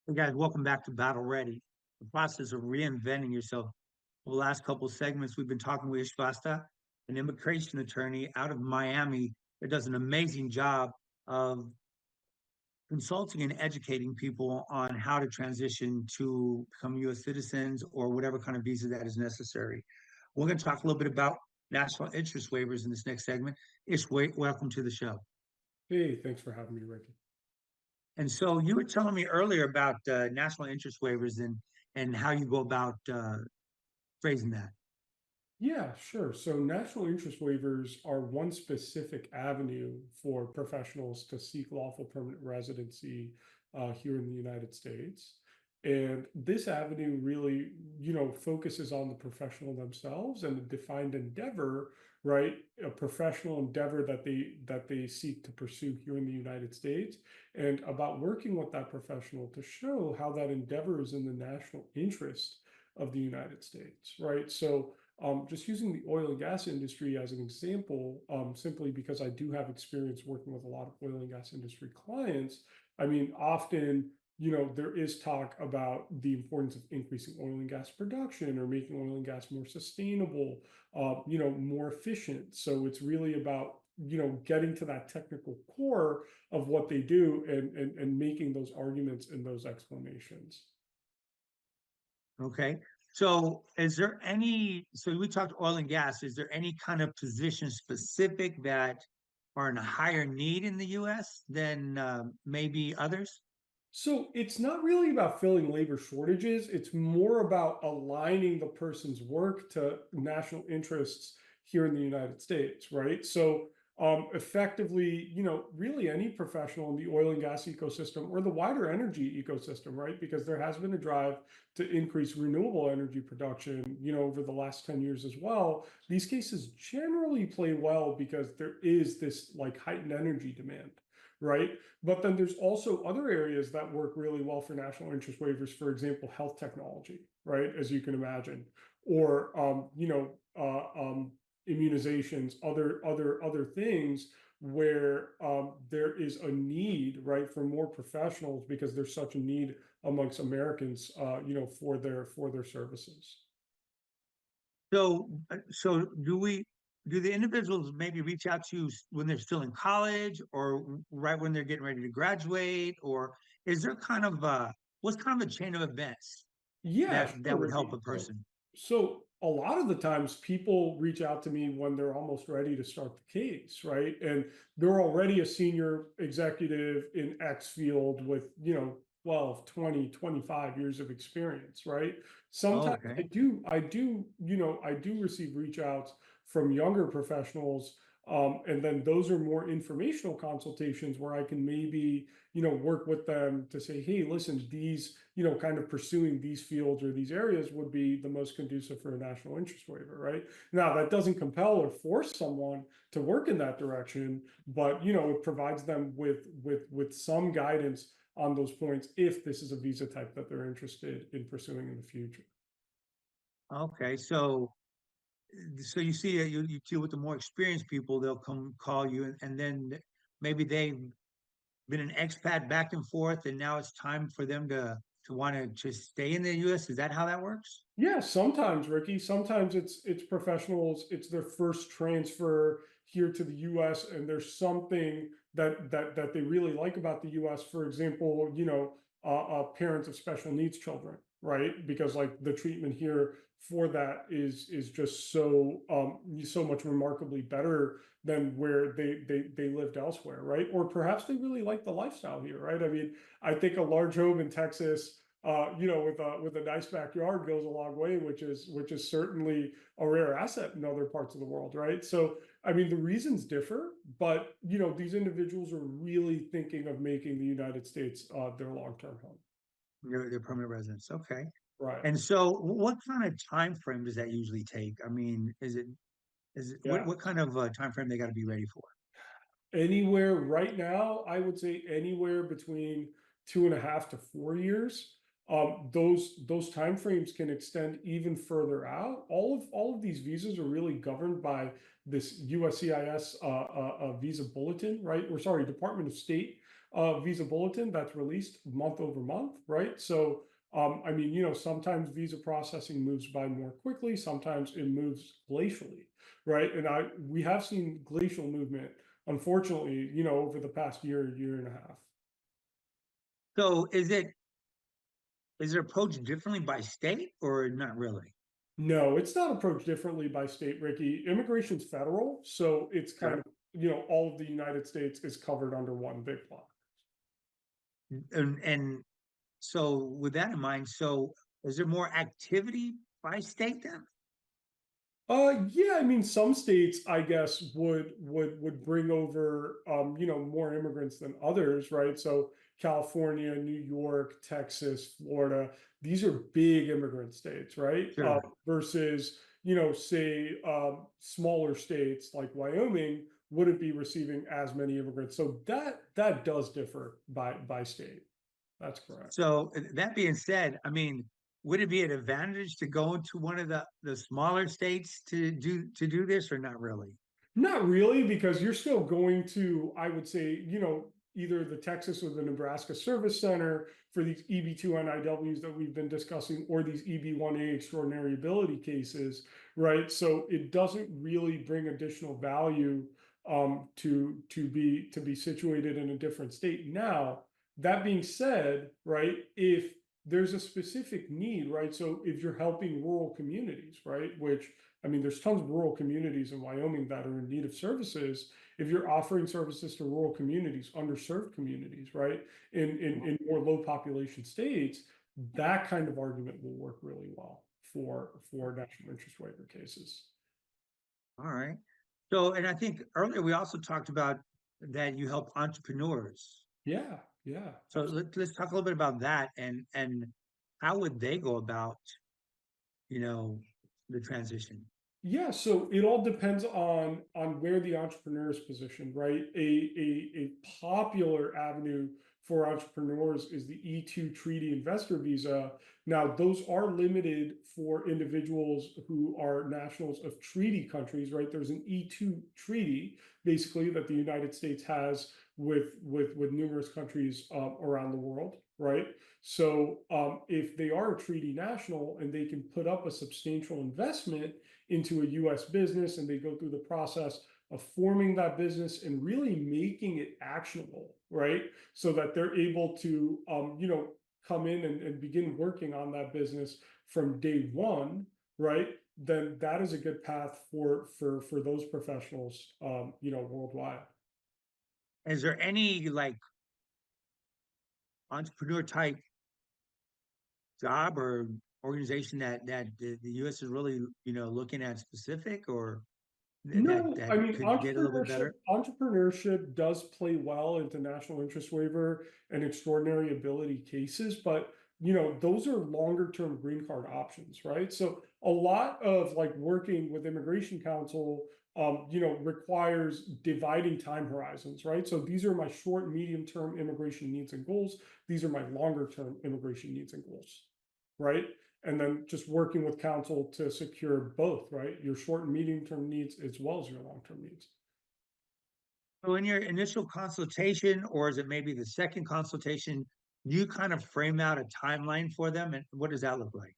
Hey guys, welcome back to Battle Ready, the process of reinventing yourself. For the last couple of segments, we've been talking with Isht Vatsa, an immigration attorney out of Miami that does an amazing job of consulting and educating people on how to transition to become U.S. citizens or whatever kind of visa that is necessary. We're going to talk a little bit about national interest waivers in this next segment. Ish, welcome to the show. Hey, thanks for having me, Ricky. And so you were telling me earlier about national interest waivers and how you go about phrasing that. Yeah, sure. So national interest waivers are one specific avenue for professionals to seek lawful permanent residency here in the United States. And this avenue really, focuses on the professional themselves and the defined endeavor, right? A professional endeavor that they seek to pursue here in the United States, and about working with that professional to show how that endeavor is in the national interest of the United States, right? So just using the oil and gas industry as an example, simply because I do have experience working with a lot of oil and gas industry clients. I mean, often, there is talk about the importance of increasing oil and gas production or making oil and gas more sustainable, more efficient. So it's really about, getting to that technical core of what they do and making those arguments and those explanations. Okay. So is there any, so we talked oil and gas, is there any kind of position specific that are in a higher need in the US than maybe others? So it's not really about filling labor shortages. It's more about aligning the person's work to national interests here in the United States, right? So effectively, really any professional in the oil and gas ecosystem or the wider energy ecosystem, right? Because there has been a drive to increase renewable energy production, over the last 10 years as well. These cases generally play well because there is this like heightened energy demand, right? But then there's also other areas that work really well for national interest waivers, for example, health technology, right? As you can imagine, or immunizations, other things where there is a need, right, for more professionals because there's such a need amongst Americans, for their services. So do the individuals maybe reach out to you when they're still in college or right when they're getting ready to graduate, or is there kind of what's kind of a chain of events Yeah, that sure, would help Ricky. a So, person? so a lot of the times people reach out to me when they're almost ready to start the case, right? And they're already a senior executive in X field with, 12, 20, 25 years of experience, right? Oh, Sometimes okay. I do receive reach outs from younger professionals. And then those are more informational consultations where I can maybe, work with them to say, hey, listen, these, kind of pursuing these fields or these areas would be the most conducive for a national interest waiver, right? Now, that doesn't compel or force someone to work in that direction, but it provides them with some guidance on those points if this is a visa type that they're interested in pursuing in the future. Okay. So you see that you deal with the more experienced people, they'll come call you and then maybe they've been an expat back and forth and now it's time for them to want to just stay in the US. Is that how that works? Yeah, sometimes, Ricky. Sometimes it's professionals. It's their first transfer here to the U.S. and there's something that they really like about the U.S. For example, parents of special needs children, right? Because like the treatment here for that is just so much remarkably better than where they lived elsewhere, right? Or perhaps they really like the lifestyle here, right? I mean, I think a large home in Texas, with a nice backyard goes a long way, which is certainly a rare asset in other parts of the world, right? So, I mean, the reasons differ, but these individuals are really thinking of making the United States their long-term home, They're permanent residents. Okay. right? And so what kind of time frame does that usually take? I mean, is it Yeah. what kind of time frame they got to be ready for? Anywhere right now, I would say anywhere between 2.5 to 4 years. Those timeframes can extend even further out. All of these visas are really governed by this USCIS visa bulletin, right? Or sorry, Department of State visa bulletin that's released month over month, right? So, I mean, you know, sometimes visa processing moves by more quickly, sometimes it moves glacially, right? And we have seen glacial movement, unfortunately, you know, over the past year, year and a half. So is it approached differently by state or not really? No, it's not approached differently by state, Ricky. Immigration's federal, so it's kind Sure. of, you know, all of the United States is covered under one big block. And so with that in mind, so is there more activity by state then? Yeah, I mean, some states, I guess, would bring over, you know, more immigrants than others, right? So California, New York, Texas, Florida, these are big immigrant states, right? Sure. Versus, you know, say, smaller states like Wyoming wouldn't be receiving as many immigrants. So that does differ by state. That's correct. So that being said, I mean, would it be an advantage to go into one of the smaller states to do this or not really? Not really, because you're still going to, I would say, you know, either the Texas or the Nebraska Service Center for these EB2 NIWs that we've been discussing, or these EB1A extraordinary ability cases, right? So it doesn't really bring additional value to be situated in a different state. Now, that being said, right, if there's a specific need, right? So if you're helping rural communities, right, which I mean, there's tons of rural communities in Wyoming that are in need of services. If you're offering services to rural communities, underserved communities, right, in more low population states, that kind of argument will work really well for national interest waiver cases. All right. So, and I think earlier we also talked about that you help entrepreneurs. Yeah, yeah, So let's talk a little bit about that and how would they go about, you know, the transition? yeah, so it all depends on where the entrepreneur is positioned, right? A popular avenue for entrepreneurs is the E2 treaty investor visa. Now, those are limited for individuals who are nationals of treaty countries, right? There's an E2 treaty basically that the United States has with numerous countries around the world, right? So if they are a treaty national and they can put up a substantial investment into a US business and they go through the process of forming that business and really making it actionable, right? So that they're able to, you know, come in and begin working on that business from day one, right? Then that is a good path for those professionals, you know, worldwide. Is there any like entrepreneur type job or organization that the US is really, you know, looking at specific or No, that I mean, could get a little bit better? entrepreneurship does play well into national interest waiver and extraordinary ability cases, but you know, those are longer term green card options, right? So a lot of like working with immigration counsel, you know, requires dividing time horizons, right? So these are my short, medium term immigration needs and goals. These are my longer term immigration needs and goals, right? And then just working with counsel to secure both, right? Your short and medium term needs as well as your long term needs. So in your initial consultation, or is it maybe the second consultation, you kind of frame out a timeline for them, and what does that look like?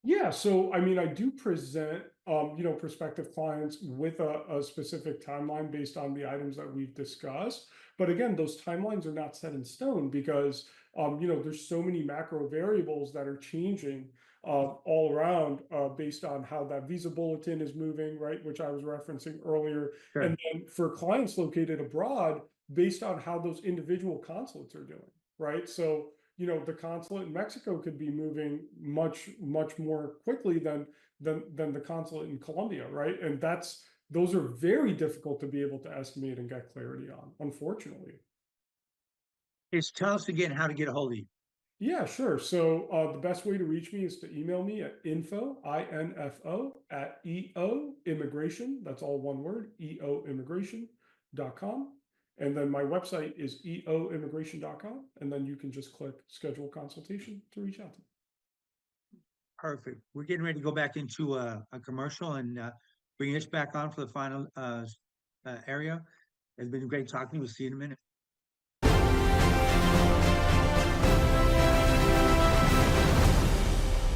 Yeah, so I mean, I do present, you know, prospective clients with a specific timeline based on the items that we've discussed. But again, those timelines are not set in stone because, you know, there's so many macro variables that are changing all around based on how that visa bulletin is moving, right? Which I was referencing earlier. Sure. And then for clients located abroad, based on how those individual consulates are doing, right? So you know the consulate in Mexico could be moving much more quickly than the consulate in Colombia, right? And that's those are very difficult to be able to estimate and get clarity on, unfortunately. Just tell us again how to get a hold of you. Yeah, sure. So the best way to reach me is to email me at info at eoimmigration. That's all one word, eoimmigration.com. And then my website is eoimmigration.com. And then you can just click schedule consultation to reach out to me. Perfect. We're getting ready to go back into a commercial and bring Ish back on for the final area. It's been great talking. We'll see you in a minute.